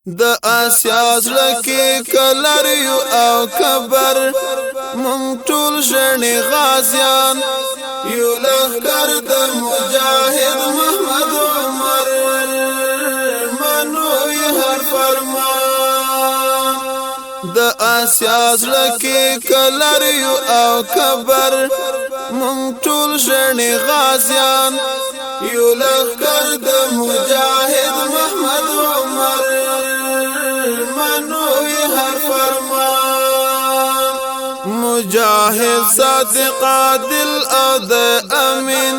د آسیا زړه کې کلر یو او کبر مونږ ټول ژړې غازیان یو لښکر د مجاهد محمد عمر منو یې هر فرمان د آسیا زړه کې کلر یو او کبر مونږ ټول ژړې غازیان یو لښکر د مجاهد محمد عمر مجاهد صادق عادل او د امین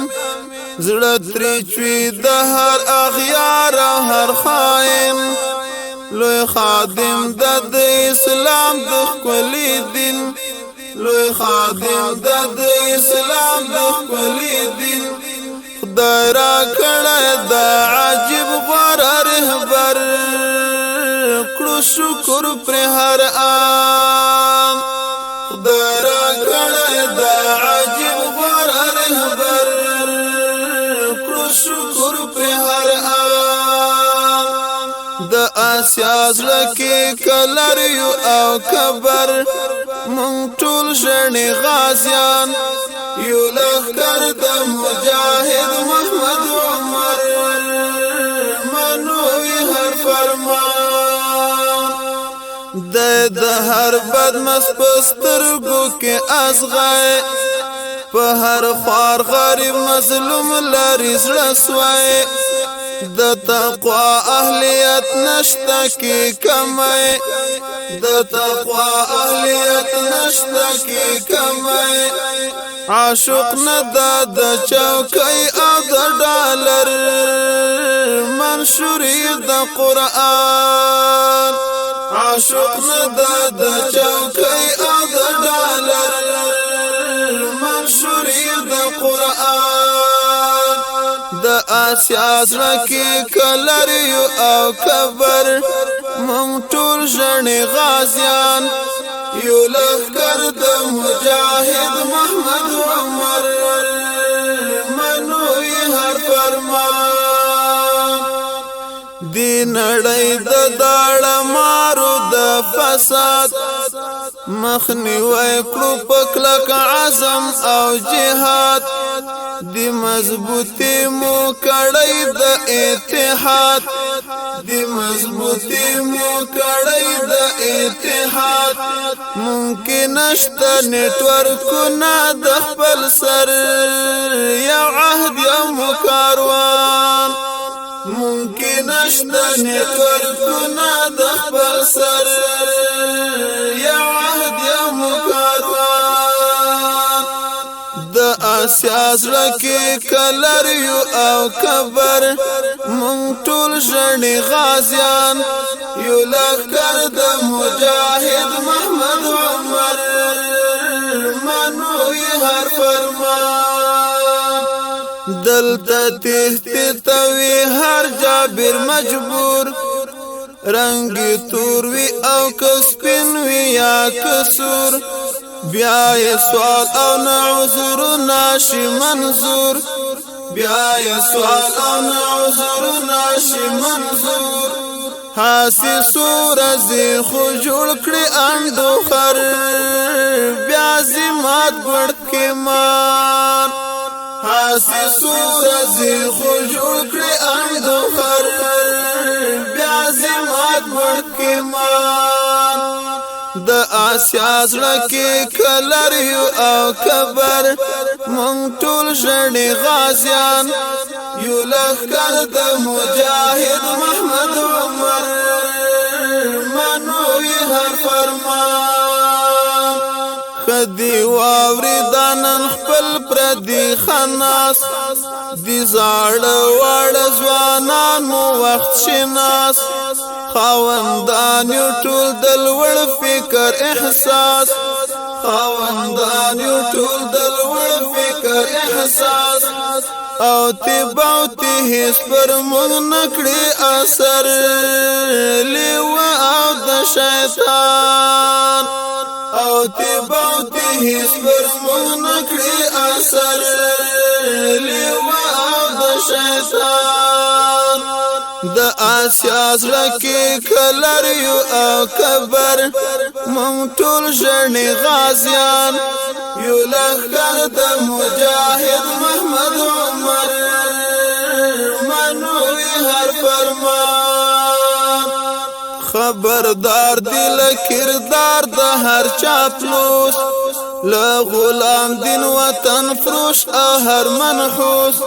زړه ترې چوي د هر اغیار او هر خاین لوی خادم د اسلام د ښکلي دین لوی خادم د اسلام د ښکلي دین خدای را کړی د عجیب غوره رهبر کړو شکر پر هر آن خدای را کړی د عجیب غوره رهبر کړو شکر پر هر آن د آسیا زړه کې کلر یو او کبر مونږ ټول ژړې غازیان یو لښکر د مجاهد محمد عمر منو یې هر فرمان د هر بد مس په سترګو کې ازغی په هر خوار غریب مظلوم لري زړه سوی د تقوا اهلیت نشته کې کمی د تقوا اهلیت نشته کې کمی عاشق نه د چوکۍ او د ډالر منشور د قرآن عاشق نه د چوکۍ او د ډالر منشور د قرآن د آسیا زړه کې کلر یو او کبر مونږ ټول ژړې غازیان یو لښکر د مجاهد محمد عمر منو یې هر فرمان دی نړۍ د داړه مارو د فساد مخنیوی کړو په کلک عزم او جهاد دی مضبوطی مو کړی د اتحاد دی مضبوطی مو کړی د اتحاد ممکن نشته نیټورکونه د خپل سر یو عهد یو کاروان ممکن نشته نیټورکونه د خپل سر یو عهد یو کاروان د آسیا زړه کې کلر یو او کبر مونږ ټول ژړې غازیان یو لښکر د مجاهد محمد عمر منو یې هر فرمان دلته تهتی توی هر جابر مجبور رنگی تور وی او کسپین وی یا کسور بیا یې سوال او نعذر ناشي منظور بیا یې سوال او نعذر ناشي منظور حاسی سور ازی خو جوړ کړی اندو خر بیا زمات ګړد کې مان حاسی سور ازی خو جوړ کړی اندو خر بیا زمات ګړد کې مان د آسیا زړه کې کلر یو او کبر مونږ ټول ژړې غازیان یو لښکر د مجاهد محمد عمر منو یې هر فرمان خدي واوري دانن خپل پردي خناس دي زاړه واړه ځوانان مو وخت شناس خاوندان یو ټول د لوړ فکر احساس خاوندان یو ټول د لوړ فکر احساس او تباوتی هیڅ پر مونږ نکړي اثر لیوه او د شیطان او تباوتی هیڅ پر مونږ نکړي اثر لیوه او د شیطان د آسیا زړه کې کلر یو او کبر مونږ ټول ژړني غازیان یو لښکر د مجاهد محمد عمر منوي هر فرمان خبردار دی لکردار د هر چاپلوس له غلام دین وطن فروش او هر منحوس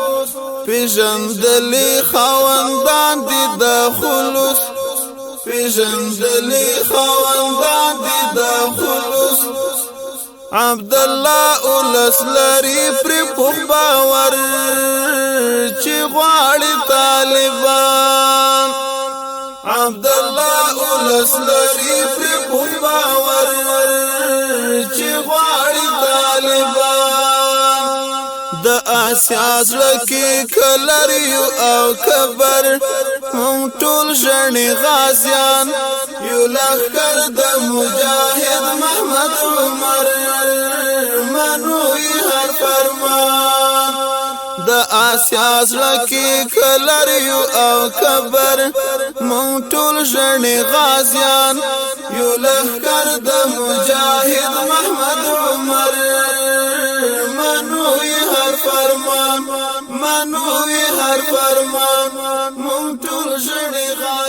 پیژندلی خواندان دی د خلوص پیژندلی خواندان دی د خلوص عبدالله اولس لري پر پخ باور چې غواړي طالبان عبدالله اولس لري پر پخ باور چې غواړي طالبان د آسیا زړه کې کلر یو او کبر مونږ ټول ژړني غازیان یو لښکر د مجاهد محمد عمر منوي هر فرمان د آسیا زړه کې کلر یو او کبر مونږ ټول ژړني غازیان یو لښکر د مجاهد محمد عمر منوي هر فرمان منوي هر فرمان مونږ ټول ژړني غازیان